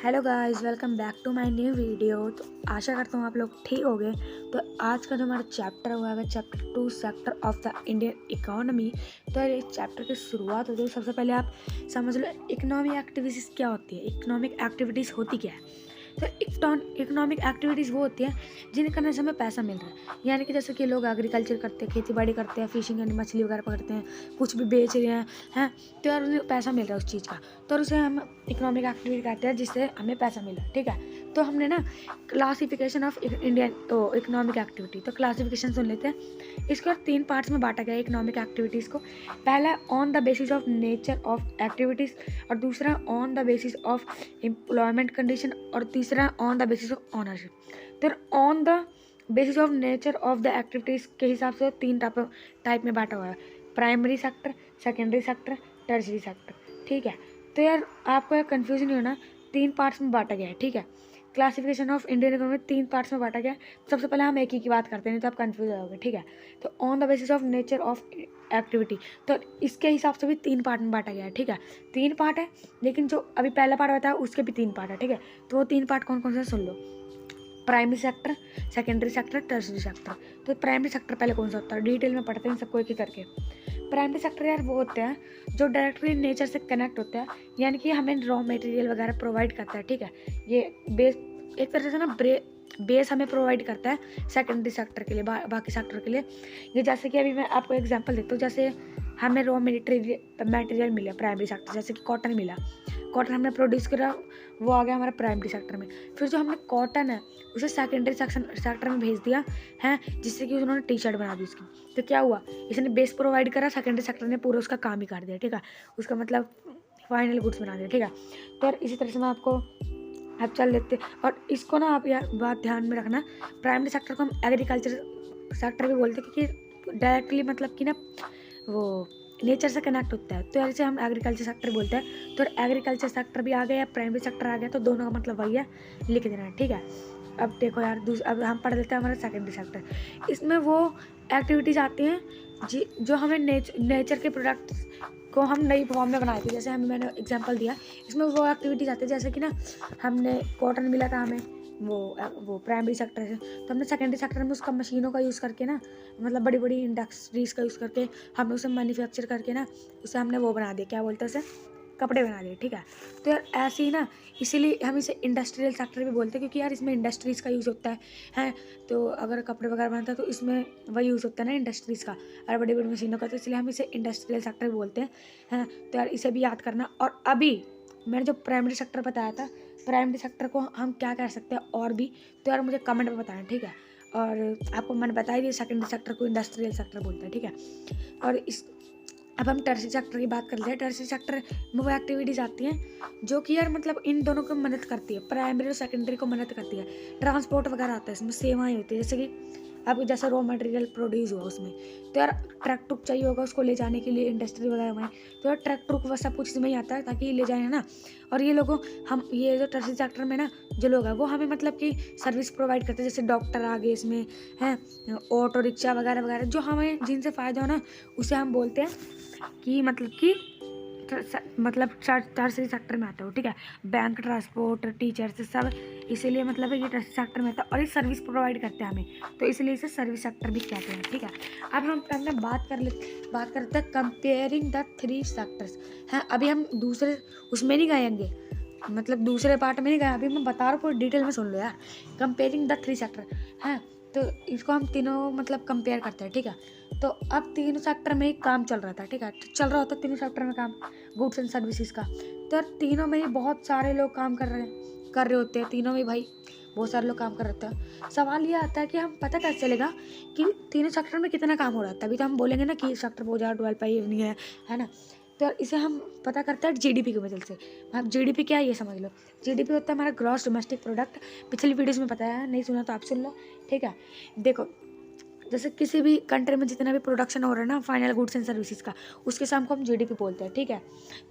Hello guys, welcome back to my new video. तो आशा करता हूँ आप लोग ठीक हो गए। तो आज का जो हमारा चैप्टर हुआ है chapter 2 sector of the Indian economy. तो इस चैप्टर की शुरुआत होती है, सबसे पहले आप समझ लो इकोनॉमिक एक्टिविटीज़ क्या होती है। इकोनॉमिक एक्टिविटीज़ होती क्या है? तो इकोनॉमिक एक्टिविटीज़ वो होती हैं जिन्हें करने से हमें पैसा मिल रहा है। यानी कि जैसे कि लोग एग्रीकल्चर करते हैं, खेती बाड़ी करते हैं, फिशिंग यानी मछली वगैरह पकड़ते हैं, कुछ भी बेच रहे हैं तो यार उन्हें पैसा मिल रहा है उस चीज़ का, तो उसे हम इकोनॉमिक एक्टिविटी कहते हैं जिससे हमें पैसा मिल रहा है। ठीक है, तो हमने ना classification of Indian economic activity, तो क्लासिफिकेशन सुन लेते हैं। इसको 3 पार्ट्स में बांटा गया है इकोनॉमिक एक्टिविटीज़ को। पहला on the basis of nature of activities, और दूसरा on the basis of employment condition, और तीसरा on the basis of ownership. तो on the basis of nature of the activities के हिसाब से 3 टाइप में बांटा हुआ है: primary sector, secondary sector, tertiary sector. ठीक है, तो यार आपको यार कन्फ्यूजन नहीं होना, 3 पार्ट्स में बांटा गया है। ठीक है, classification of Indian economy 3 parts में बांटा गया है। सबसे पहले हम एक ही की बात करते हैं, नहीं तो आप कन्फ्यूज हो जाओगे। ठीक है, तो on the basis of nature of activity, तो इसके हिसाब से भी 3 पार्ट में बांटा गया है। ठीक है, 3 पार्ट है, लेकिन जो अभी पहला पार्ट बताया उसके भी 3 पार्ट है। ठीक है, तो वो 3 पार्ट कौन कौन से सुन लो: primary sector, secondary sector, tertiary sector. तो प्राइमरी सेक्टर पहले कौन सा होता है, डिटेल में पढ़ते हैं सबको एक ही करके। प्राइमरी सेक्टर यार वो होते हैं जो डायरेक्टली नेचर से कनेक्ट होते हैं, यानी कि हमें रॉ मटेरियल वगैरह प्रोवाइड करता है। ठीक है, ये बेस एक तरह से ना बेस हमें प्रोवाइड करता है सेकेंडरी सेक्टर के लिए, बाकी सेक्टर के लिए। ये जैसे कि अभी मैं आपको एग्जांपल देता हूँ, जैसे हमें रॉ मटेरियल मिला प्राइमरी सेक्टर, जैसे कि कॉटन मिला, कॉटन हमने प्रोड्यूस करा, वो आ गया हमारा प्राइमरी सेक्टर में। फिर जो हमने कॉटन है उसे सेकेंडरी सेक्टर में भेज दिया है, जिससे कि उन्होंने टी शर्ट बना दी उसकी। तो क्या हुआ, इसने बेस प्रोवाइड करा, सेकेंडरी सेक्टर ने पूरा उसका काम ही कर दिया। ठीक है, उसका मतलब फाइनल गुड्स बना दिया। ठीक है, तो यार इसी तरह से मैं आपको अब चल लेते, और इसको ना आप यार बात ध्यान में रखना, प्राइमरी सेक्टर को हम एग्रीकल्चर सेक्टर भी बोलते हैं, क्योंकि डायरेक्टली मतलब कि ना वो नेचर से कनेक्ट होता है, तो यार इसे हम एग्रीकल्चर सेक्टर बोलते हैं। तो एग्रीकल्चर सेक्टर भी आ गया या प्राइमरी सेक्टर आ गया, तो दोनों का मतलब वही है, लिख देना है। ठीक है, अब देखो यार अब हम पढ़ लेते हैं हमारा सेकेंडरी सेक्टर। इसमें वो एक्टिविटीज़ आती हैं जो हमें नेचर के प्रोडक्ट्स को हम नई फॉर्म में बनाए थे। जैसे हमें मैंने एग्जांपल दिया, इसमें वो एक्टिविटीज़ आती है जैसे कि ना हमने कॉटन मिला था हमें वो प्राइमरी सेक्टर से, तो हमने सेकेंडरी सेक्टर में उसका मशीनों का यूज़ करके ना, मतलब बड़ी बड़ी इंडस्ट्रीज़ का यूज़ करके हमने उसे मैन्युफैक्चर करके ना उसे हमने वो बना दिया, क्या बोलते हैं उसे, कपड़े बना दिए। ठीक है, तो यार ऐसे ही ना, इसीलिए हम इसे इंडस्ट्रियल सेक्टर भी बोलते हैं, क्योंकि यार इसमें इंडस्ट्रीज़ का यूज़ होता है। तो अगर कपड़े वगैरह बनता है तो इसमें वही यूज़ होता है ना इंडस्ट्रीज़ का और बड़ी बड़ी मशीनों का, तो इसलिए हम इसे इंडस्ट्रियल सेक्टर भी बोलते हैं। तो यार इसे भी याद करना। और अभी मैंने जो प्राइमरी सेक्टर बताया था, प्राइमरी सेक्टर को हम क्या कह सकते हैं और भी, तो यार मुझे कमेंट में बताना। ठीक है, और आपको मैंने बताई दिया सेकेंडरी सेक्टर को इंडस्ट्रियल सेक्टर बोलते हैं। ठीक है, और इस अब हम टर्शरी सेक्टर की बात कर लेते हैं। टर्शरी सेक्टर में वो एक्टिविटीज़ आती हैं जो कि यार मतलब इन दोनों को मदद करती है, प्राइमरी और सेकेंडरी को मदद करती है। ट्रांसपोर्ट वगैरह आता है, इसमें सेवाएं होती है, जैसे कि अब जैसे रॉ मटेरियल प्रोड्यूस हुआ उसमें, तो यार ट्रक ट्रुक चाहिए होगा उसको ले जाने के लिए इंडस्ट्री वगैरह में, तो यार ट्रक ट्रुक वह सब कुछ इसमें ही आता है ताकि ले जाए, है ना। और ये लोगों हम ये जो टर्शरी सेक्टर में ना जो लोग हैं वो हमें मतलब कि सर्विस प्रोवाइड करते हैं, जैसे डॉक्टर आ गए इसमें हैं, ऑटो रिक्शा वगैरह वगैरह, जो हमें जिनसे फ़ायदा हो ना उसे हम बोलते हैं कि मतलब कि टर्शरी सेक्टर में आता हो। ठीक है, बैंक, ट्रांसपोर्ट, टीचर्स सब इसीलिए मतलब है ये टर्शरी सेक्टर में आता है, और ये सर्विस प्रोवाइड करते हैं हमें, तो इसलिए इसे सर्विस सेक्टर भी कहते हैं। ठीक है, अब हम अपने बात करते हैं कंपेयरिंग द 3 सेक्टर्स हैं। अभी हम दूसरे उसमें नहीं गएंगे, मतलब दूसरे पार्ट में नहीं गए, अभी मैं बता रहा हूँ, पूरी डिटेल में सुन लो यार। कंपेयरिंग द 3 सेक्टर हैं, तो इसको हम तीनों मतलब कंपेयर करते हैं। ठीक है, तो अब तीनों सेक्टर में ही काम चल रहा था। ठीक है, तो चल रहा होता है तीनों सेक्टर में काम गुड्स एंड सर्विसेज का, तो तीनों में ही बहुत सारे लोग काम कर रहे होते हैं। तीनों में भाई बहुत सारे लोग काम कर रहे होते हैं। सवाल ये आता है कि हम पता कैसे चलेगा कि तीनों सेक्टर में कितना काम हो रहा है, तभी तो हम बोलेंगे ना कि सेक्टर बहुत ज़्यादा डेवलप है ना। तो इसे हम पता करते हैं जीडीपी की मदद से। अब जीडीपी क्या है ये समझ लो। जीडीपी होता है हमारा ग्रॉस डोमेस्टिक प्रोडक्ट, पिछली वीडियोज़ में बताया है, नहीं सुना तो आप सुन लो। ठीक है, देखो जैसे किसी भी कंट्री में जितना भी प्रोडक्शन हो रहा है ना फाइनल गुड्स एंड सर्विसेज का, उसके साम को हम जीडीपी बोलते हैं। ठीक है,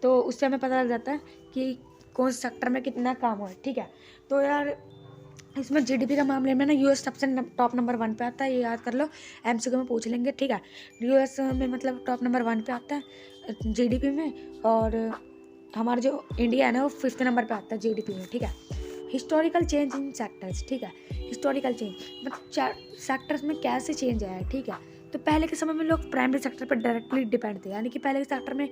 तो उससे हमें पता लग जाता है कि कौन से सेक्टर में कितना काम हो रहा है। ठीक है, तो यार इसमें जीडीपी का मामले में ना यूएस सबसे टॉप नंबर 1 पे आता है, ये याद कर लो, एमसीक्यू में पूछ लेंगे। ठीक है, यूएस में मतलब टॉप नंबर 1 पे आता है जीडीपी में, और हमारा जो इंडिया है ना वो 5th नंबर पे आता है जीडीपी में, ठीक है। हिस्टोरिकल चेंज इन सेक्टर्स, ठीक है। हिस्टोरिकल चेंज मतलब सेक्टर्स में कैसे चेंज आया है, ठीक है। तो पहले के समय में लोग प्राइमरी सेक्टर पर डायरेक्टली डिपेंड थे, यानी कि पहले के सेक्टर में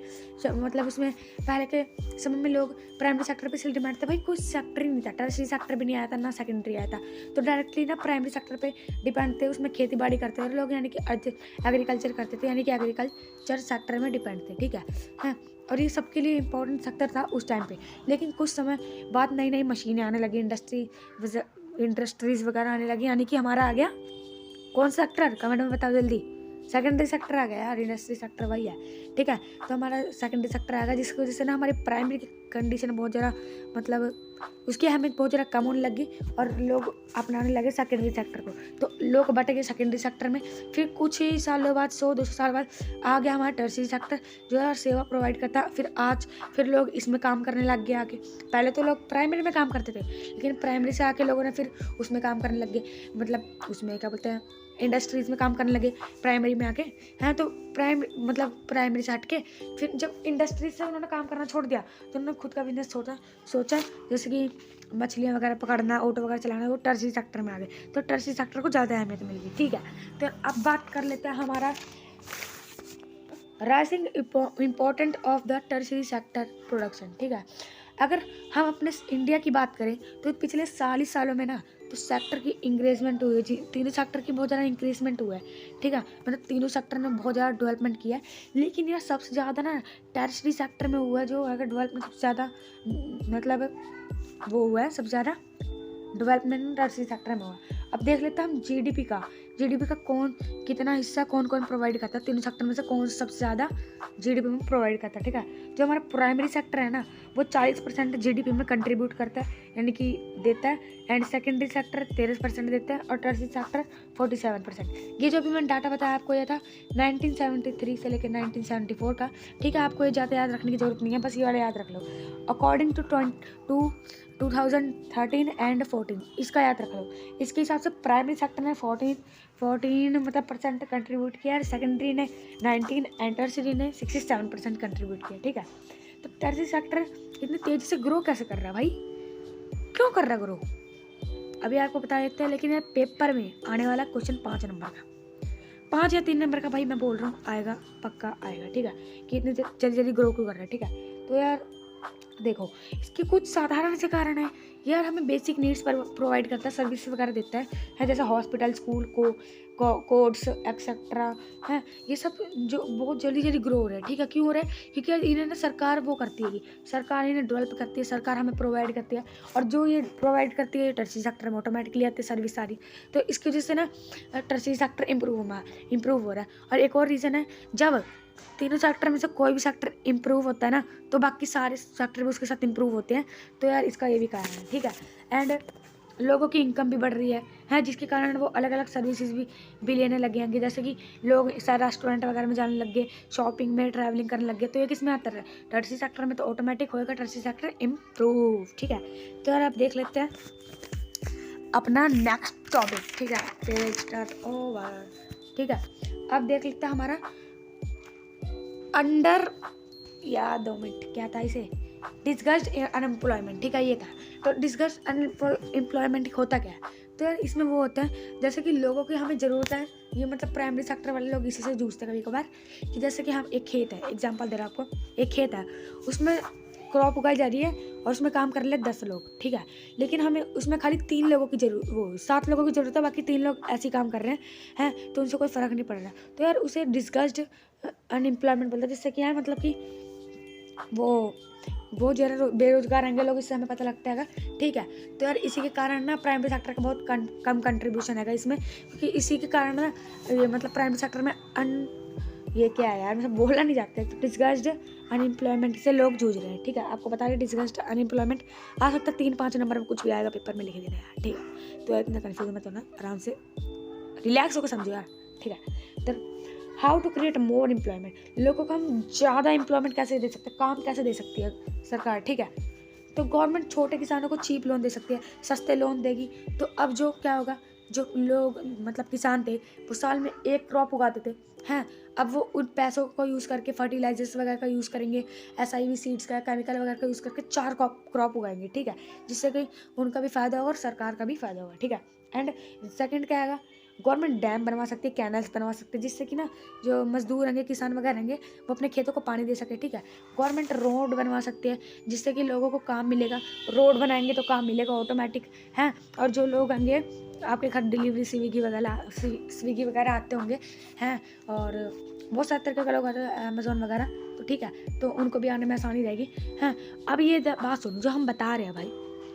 मतलब उसमें पहले के समय में लोग प्राइमरी सेक्टर पे सिर्फ डिपेंड थे। भाई कोई सेक्टर ही नहीं था, टर्शियरी सेक्टर भी नहीं आया था, ना सेकेंडरी आया था, तो डायरेक्टली ना प्राइमरी सेक्टर पे डिपेंड थे। उसमें खेती बाड़ी करते थे लोग, यानी कि एग्रीकल्चर करते थे, यानी कि एग्रीकल्चर सेक्टर में डिपेंड थे, ठीक है। और ये सबके लिए इंपॉर्टेंट सेक्टर था उस टाइम पे। लेकिन कुछ समय बाद नई नई मशीनें आने लगी, इंडस्ट्रीज़ वगैरह आने लगी, यानी कि हमारा आ गया कौन सा सेक्टर, कमेंट में बताओ जल्दी। सेकेंडरी सेक्टर आ गया यार, इंडस्ट्री सेक्टर वही है, ठीक है। तो हमारा सेकेंडरी सेक्टर आएगा, जिसकी वजह से ना हमारी प्राइमरी की कंडीशन बहुत ज़्यादा मतलब उसकी अहमियत बहुत ज़्यादा कम होने लगी और लोग अपनाने लगे सेकेंडरी सेक्टर को। तो लोग बटे गए सेकेंडरी सेक्टर में। फिर कुछ ही सालों बाद 100-200 साल बाद आ गया हमारा टर्शियरी सेक्टर, जो है सेवा प्रोवाइड करता। फिर लोग इसमें काम करने लग गए आगे। पहले तो लोग प्राइमरी में काम करते थे, लेकिन प्राइमरी से आके लोगों ने फिर उसमें काम करने लग गए, मतलब उसमें क्या बोलते हैं इंडस्ट्रीज़ में काम करने लगे प्राइमरी में आके, हैं। तो प्राइमरी से हट के फिर जब इंडस्ट्रीज से उन्होंने काम करना छोड़ दिया तो उन्होंने खुद का बिजनेस सोचा, जैसे कि मछलियाँ वगैरह पकड़ना, ऑटो वगैरह चलाना, वो टर्शियरी सेक्टर में आ गए। तो टर्शियरी सेक्टर को ज़्यादा अहमियत मिल गई, ठीक है। तो अब बात कर लेते हैं हमारा rising important of the tertiary sector production, ठीक है। अगर हम अपने इंडिया की बात करें तो पिछले 40 सालों में ना तो सेक्टर की इंक्रीजमेंट हुई है, तीनों सेक्टर की बहुत ज़्यादा इंक्रीजमेंट हुआ है, ठीक है। मतलब तीनों सेक्टर में बहुत ज़्यादा डेवलपमेंट किया है, लेकिन यह सबसे ज़्यादा ना टर्शियरी सेक्टर में हुआ है, जो अगर डेवलपमेंट सबसे ज़्यादा मतलब वो हुआ है, सबसे ज़्यादा डेवलपमेंट टर्शियरी सेक्टर में हुआ। अब देख लेते हैं हम जीडीपी का कितना हिस्सा कौन प्रोवाइड करता है, तीनों सेक्टर में से कौन सबसे ज़्यादा जीडीपी में प्रोवाइड करता है, ठीक है। जो हमारा प्राइमरी सेक्टर है ना वो 40% जीडीपी में कंट्रीब्यूट करता है, यानी कि देता है। एंड सेकेंडरी सेक्टर 13% देता है और टर्शियरी सेक्टर 47%। ये जो भी मैंने डाटा बताया आपको, यह था 1973 से लेकर 1974 का, ठीक है। आपको ये ज़्यादा याद रखने की जरूरत नहीं है, बस ये वाला याद रख लो। अकॉर्डिंग टू 2013 एंड 14 इसका याद रख लो। इसके हिसाब से प्राइमरी सेक्टर ने 14 मतलब परसेंट कंट्रीब्यूट किया है, सेकेंडरी ने 19 एंड टर्शियरी ने 67% कंट्रीब्यूट किया, ठीक है। तो टर्शियरी सेक्टर इतनी तेज़ी से ग्रो कैसे कर रहा है भाई, क्यों कर रहा है ग्रो, अभी आपको बता देते हैं। लेकिन यार पेपर में आने वाला क्वेश्चन 5 नंबर का, 5 या 3 नंबर का भाई मैं बोल रहा हूँ आएगा, पक्का आएगा, ठीक है। कि इतनी जल्दी ग्रो क्यों कर रहा है, ठीक है। तो यार देखो इसके कुछ साधारण से कारण है यार, हमें बेसिक नीड्स पर प्रोवाइड करता है, सर्विस वगैरह देता है जैसे हॉस्पिटल, स्कूल कोड्स एक्सेट्रा है। ये सब जो बहुत जल्दी ग्रो हो रहा है, ठीक है। क्यों हो रहा है, क्योंकि यार इन्हें ना सरकार वो करती है, सरकार इन्हें डेवलप करती है, सरकार हमें प्रोवाइड करती है, और जो ये प्रोवाइड करती है टर्शियरी सेक्टर में ऑटोमेटिकली आती है सर्विस सारी। तो इसकी वजह से ना टर्शियरी सेक्टर इम्प्रूव हो रहा है। और एक और रीज़न है, जब तीनों सेक्टर में से कोई भी सेक्टर इम्प्रूव होता है ना तो बाकी सारे सेक्टर भी उसके साथ इम्प्रूव होते हैं। तो यार इसका ये भी कारण है, ठीक है। एंड लोगों की इनकम भी बढ़ रही है जिसके कारण वो अलग अलग सर्विसेज भी लेने लगे हैं, जैसे कि लोग सारे रेस्टोरेंट वगैरह में जाने लग गए, शॉपिंग में, ट्रैवलिंग करने लग गए। तो ये किस में आता है, टर्शियरी सेक्टर में। तो ऑटोमेटिक होएगा टर्शियरी सेक्टर इम्प्रूव, ठीक है। तो यार आप देख लेते हैं अपना नेक्स्ट टॉपिक, ठीक है। पेज स्टार्ट ओवर, ठीक है। अब देख लेते हैं हमारा अंडर या 2 मिनट क्या था इसे, डिस्गस्ड अनएम्प्लॉयमेंट, ठीक है। ये था तो डिस्गस्ड अनएम्प्लॉयमेंट होता क्या है, तो यार इसमें वो होता है जैसे कि लोगों की हमें ज़रूरत है, ये मतलब प्राइमरी सेक्टर वाले लोग इसी से जूझते हैं कभी कभार, कि जैसे कि हम एक खेत है, एग्जांपल दे रहा हूँ आपको, एक खेत है उसमें क्रॉप उगाई जा रही है और उसमें काम कर ले 10 लोग, ठीक है। लेकिन हमें उसमें खाली 3 लोगों की जरूरत, 7 लोगों की ज़रूरत है, बाकी 3 लोग ऐसे ही काम कर रहे हैं तो उनसे कोई फ़र्क नहीं पड़ रहा। तो यार उसे डिस्गस्ड अनएम्प्लॉयमेंट बोलता है, जिससे कि यार मतलब कि वो बहुत ज़्यादा बेरोजगार रहेंगे लोग, इससे हमें पता लगता है, ठीक है। तो यार इसी के कारण ना प्राइमरी सेक्टर का बहुत कम कंट्रीब्यूशन है इसमें, क्योंकि इसी के कारण ना ये मतलब प्राइमरी सेक्टर में ये क्या है यार, मतलब बोलना नहीं चाहते। तो डिस्गस्ड अनएम्प्लॉयमेंट से लोग जूझ रहे हैं, ठीक है। आपको बता दें डिस्गस्ड अनएम्प्लॉयमेंट आ सकता है 3-5 नंबर में, कुछ भी आएगा पेपर में लिख देना यार, ठीक है। तो इतना कन्फ्यूज मत होना, आराम से रिलैक्स होकर समझो यार, ठीक है। तो how to create more employment, लोगों को हम ज़्यादा एम्प्लॉयमेंट कैसे दे सकते हैं, काम कैसे दे सकती है सरकार, ठीक है। तो गवर्नमेंट छोटे किसानों को चीप लोन दे सकती है, सस्ते लोन देगी। तो अब जो क्या होगा, जो लोग मतलब किसान थे वो साल में एक क्रॉप उगाते थे हैं, अब वो उन पैसों को यूज़ करके फर्टिलाइजर्स वगैरह का यूज़ करेंगे, SIV सीड्स का केमिकल वगैरह का यूज़ करके 4 क्रॉप उगाएंगे, ठीक है, जिससे कि उनका भी फ़ायदा होगा और सरकार का भी फ़ायदा होगा, ठीक है। एंड सेकंड क्या आएगा, गवर्नमेंट डैम बनवा सकती है, कैनल्स बनवा सकते हैं, जिससे कि ना जो मजदूर रहेंगे, किसान वगैरह रहेंगे, वो अपने खेतों को पानी दे सके, ठीक है। गवर्नमेंट रोड बनवा सकती है, जिससे कि लोगों को काम मिलेगा, रोड बनाएंगे तो काम मिलेगा ऑटोमेटिक हैं। और जो लोग होंगे आपके घर डिलीवरी स्विगी वगैरह आते होंगे हैं, और बहुत सारे तरीके के लोग आते हैं, अमेज़ोन वगैरह, तो ठीक है, तो उनको भी आने में आसानी रहेगी हैं। अब ये बात सुनो, जो हम बता रहे हैं भाई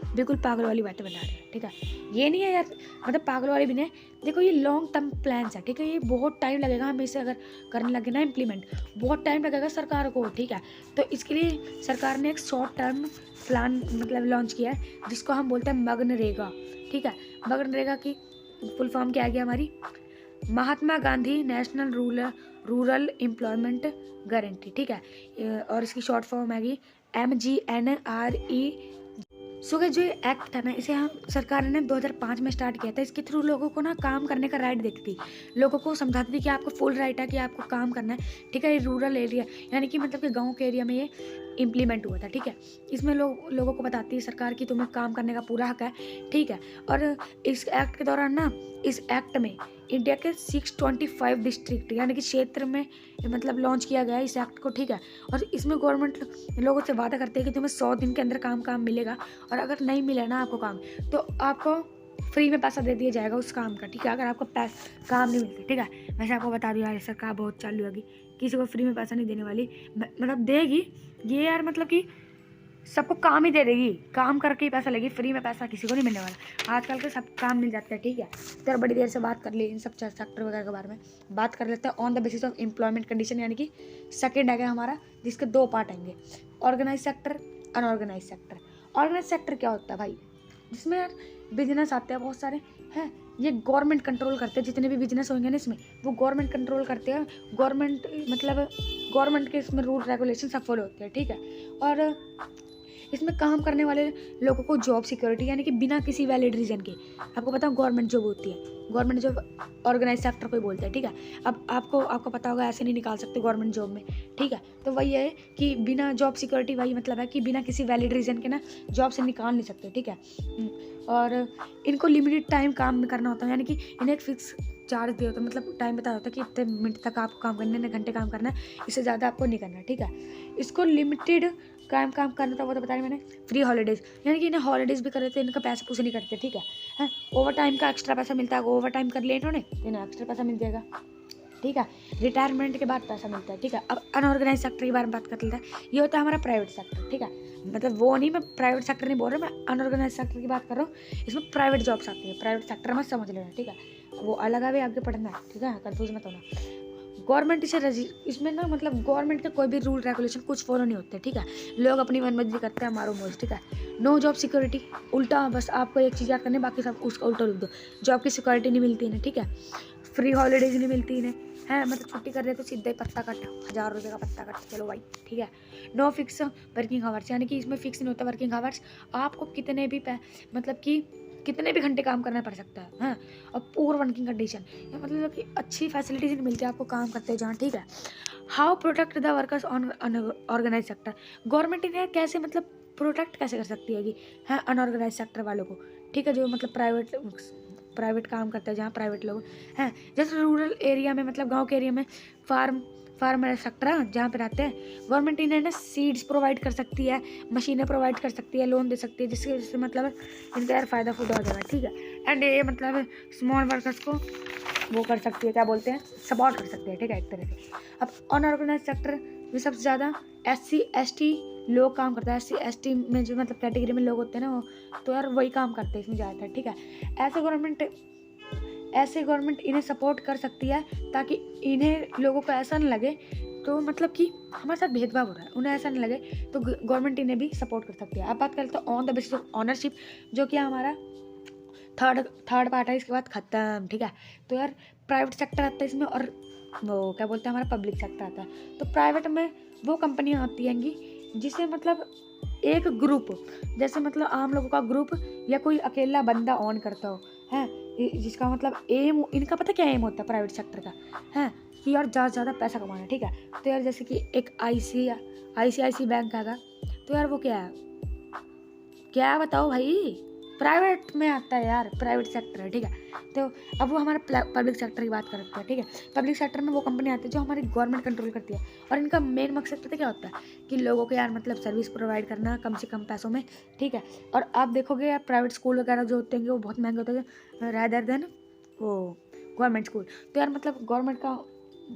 बिल्कुल पागल वाली बातें बता रहे हैं, ठीक है, ये नहीं है यार, मतलब पागल वाली भी नहीं, देखो ये लॉन्ग टर्म प्लान्स है, ठीक है, ये बहुत टाइम लगेगा, हमें इसे अगर करने लगे ना इम्प्लीमेंट, बहुत टाइम लगेगा सरकार को, ठीक है। तो इसके लिए सरकार ने एक शॉर्ट टर्म प्लान मतलब लॉन्च किया है, जिसको हम बोलते हैं मनरेगा, ठीक है। मनरेगा की फुल फॉर्म क्या आ गया हमारी, Mahatma Gandhi national rural employment guarantee, ठीक है, और इसकी शॉर्ट फॉर्म आएगी MGNRE। सो जो ये एक्ट था ना, इसे हम सरकार ने 2005 में स्टार्ट किया था। इसके थ्रू लोगों को ना काम करने का राइट देती थी, लोगों को समझाती थी कि आपको फुल राइट है कि आपको काम करना है, ठीक है। ये रूरल एरिया यानी कि मतलब कि गांव के एरिया में ये इम्प्लीमेंट हुआ था, ठीक है। इसमें लोगों को बताती है सरकार की तुम्हें काम करने का पूरा हक है, ठीक है। और इस एक्ट के दौरान ना, इस एक्ट में इंडिया के 625 डिस्ट्रिक्ट यानी कि क्षेत्र में मतलब लॉन्च किया गया है इस एक्ट को, ठीक है। और इसमें गवर्नमेंट लोगों से वादा करती है कि तुम्हें 100 दिन के अंदर काम मिलेगा, और अगर नहीं मिला ना आपको काम, तो आपको फ्री में पैसा दे दिया जाएगा उस काम का, ठीक है, अगर आपको काम नहीं मिलता, ठीक है। वैसे आपको बता दिया यार, सरकार बहुत चालू होगी, किसी को फ्री में पैसा नहीं देने वाली, मतलब देगी ये यार, मतलब कि सबको काम ही दे देगी, काम करके ही पैसा लेगी, फ्री में पैसा किसी को नहीं मिलने वाला। आजकल के सब काम मिल जाते हैं, ठीक है। तो बड़ी देर से बात कर ली इन सब सेक्टर वगैरह के बारे में, बात कर लेते हैं on the basis of employment condition, यानी कि सेकंड है हमारा, जिसके 2 पार्ट आएंगे, organise sector, unorganise sector. Organise sector क्या होता है भाई, जिसमें यार बिजनेस आते हैं बहुत सारे हैं, ये गवर्नमेंट कंट्रोल करते हैं, जितने भी बिजनेस होंगे ना इसमें वो गवर्नमेंट कंट्रोल करते हैं, गवर्नमेंट मतलब गवर्नमेंट के इसमें रूल रेगुलेशन सब फॉलो होते हैं, ठीक है। और इसमें काम करने वाले लोगों को जॉब सिक्योरिटी यानी कि बिना किसी वैलिड रीज़न के, आपको पता है गवर्नमेंट जॉब होती है, गवर्नमेंट जॉब ऑर्गेनाइज सेक्टर को ही बोलते हैं, ठीक है। अब आपको पता होगा ऐसे नहीं निकाल सकते गवर्नमेंट जॉब में, ठीक है। तो वही है कि बिना जॉब सिक्योरिटी, वही मतलब है कि बिना किसी वैलिड रीज़न के ना जॉब से निकाल नहीं सकते, ठीक है। और इनको लिमिटेड टाइम काम में करना होता है, यानी कि इन्हें एक फिक्स चार्ज दिया होता है, मतलब टाइम बताया होता है कि इतने मिनट तक आपको काम करना है, इतने घंटे काम करना है, इससे ज़्यादा आपको नहीं करना है, ठीक है। इसको लिमिटेड काम करना था, वो तो बताया मैंने। फ्री हॉलीडेज़ यानी कि इन्हें हॉलीडेज़ भी कर देते हैं, इनका पैसा पूछे नहीं करते, ठीक है। ओवर टाइम का एक्स्ट्रा पैसा मिलता है, ओवर टाइम कर लिया इन्होंने, इन्हें एक्स्ट्रा पैसा मिल जाएगा, ठीक है। रिटायरमेंट के बाद पैसा मिलता है, ठीक है। अब अनऑर्गेनाइज सेक्टर के बारे में बात कर लेते हैं, ये होता है हमारा प्राइवेट सेक्टर, ठीक है। मतलब वो नहीं, मैं प्राइवेट सेक्टर नहीं बोल रहा, मैं अनऑर्गेनाइज सेक्टर की बात कर रहा हूँ। इसमें प्राइवेट जॉब्स आती है, प्राइवेट सेक्टर में समझ लेना, ठीक है, वो अलग है, आगे पढ़ना है, ठीक है, कंफ्यूज मत होना। गवर्नमेंट इसमें ना मतलब गवर्नमेंट के कोई भी रूल रेगुलेशन कुछ फॉलो नहीं होते, ठीक है। लोग अपनी मनमर्जी करते हैं, मारो मौज, ठीक है। नो जॉब सिक्योरिटी, उल्टा बस आपको एक चीज़ याद करनी, बाकी सब उसका उल्टा लिख दो, जॉब की सिक्योरिटी नहीं मिलती इन्हें, ठीक है। फ्री हॉलीडेज नहीं मिलती इन्हें, है मतलब छुट्टी कर रहे तो सीधे ही पत्ता कट, 1000 रुपये का पत्ता कट, चलो भाई, ठीक है। नो फिक्स वर्किंग आवर्स, यानी कि इसमें फिक्स नहीं होता वर्किंग आवर्स, आपको कितने भी मतलब कि कितने भी घंटे काम करना पड़ सकता है, हाँ। और पूर वर्किंग कंडीशन, मतलब कि अच्छी फैसिलिटीज नहीं मिलती आपको काम करते जाएँ, ठीक है। How protect the workers on organise sector, government इन्हें कैसे मतलब प्रोटेक्ट कैसे कर सकती है कि हाँ अनऑर्गेनाइज सेक्टर वालों को, ठीक है, जो मतलब प्राइवेट काम करते हैं, जहाँ प्राइवेट लोग हैं, जैसे रूरल एरिया में मतलब गांव के एरिया में फार्मर सेक्टर है जहाँ पे रहते हैं, गवर्नमेंट इन्हें ना सीड्स प्रोवाइड कर सकती है, मशीनें प्रोवाइड कर सकती है, लोन दे सकती है, जिससे मतलब इनका यार फ़ायदा खुद हो जाएगा, ठीक है। एंड ये मतलब स्मॉल वर्कर्स को वो कर सकती है, क्या बोलते हैं, सपोर्ट कर सकती है, ठीक है, एक तरह से। अब अनऑर्गेनाइज सेक्टर में सबसे ज़्यादा SC ST लोग काम करते हैं, SC ST में जो मतलब कैटेगरी में लोग होते हैं ना वो, तो यार वही काम करते हैं इसमें ज़्यादातर, ठीक है। ऐसे गवर्नमेंट इन्हें सपोर्ट कर सकती है, ताकि इन्हें लोगों को ऐसा नहीं लगे तो मतलब कि हमारे साथ भेदभाव हो रहा है, उन्हें ऐसा नहीं लगे, तो गवर्नमेंट इन्हें भी सपोर्ट कर सकती है। अब बात करते हैं on the basis of ownership, जो कि हमारा थर्ड पार्ट है, इसके बाद ख़त्म, ठीक है। तो यार प्राइवेट सेक्टर आता है इसमें, और वो क्या बोलते हैं हमारा पब्लिक सेक्टर आता है। तो प्राइवेट में वो कंपनियाँ आती हैंगी जिसे मतलब एक ग्रुप, जैसे मतलब आम लोगों का ग्रुप या कोई अकेला बंदा ऑन करता हो, है जिसका मतलब एम, इनका पता क्या एम होता है प्राइवेट सेक्टर का है कि यार ज़्यादा से ज़्यादा पैसा कमाना, ठीक है। तो यार जैसे कि एक ICICI बैंक आएगा, तो यार वो क्या है, क्या बताओ भाई, प्राइवेट में आता है यार, प्राइवेट सेक्टर है, ठीक है। तो अब वो हमारे पब्लिक सेक्टर की बात करते हैं, ठीक है। पब्लिक सेक्टर में वो कंपनी आती है जो हमारी गवर्नमेंट कंट्रोल करती है, और इनका मेन मकसद पता क्या होता है कि लोगों को यार मतलब सर्विस प्रोवाइड करना कम से कम पैसों में, ठीक है। और आप देखोगे यार प्राइवेट स्कूल वगैरह जो होते हैं वो बहुत महंगे होते हैं रैदर देन वो गवर्नमेंट स्कूल। तो यार मतलब गवर्नमेंट का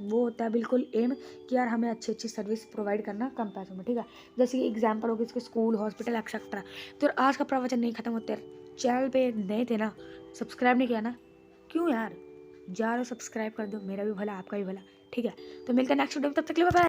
वो होता है बिल्कुल एम कि यार हमें अच्छी अच्छी सर्विस प्रोवाइड करना कम पैसों में, ठीक है। जैसे कि एग्जाम्पल हो गया इसके स्कूल, हॉस्पिटल, एक्सेट्रा। तो आज का प्रवचन नहीं खत्म होते यार, चैनल पे नए थे ना, सब्सक्राइब नहीं किया ना, क्यों यार, जा रहे हो सब्सक्राइब कर दो, मेरा भी भला आपका भी भला, ठीक है। तो मिलते हैं नेक्स्ट वीडियो में, तब तक के लिए बाय बाय।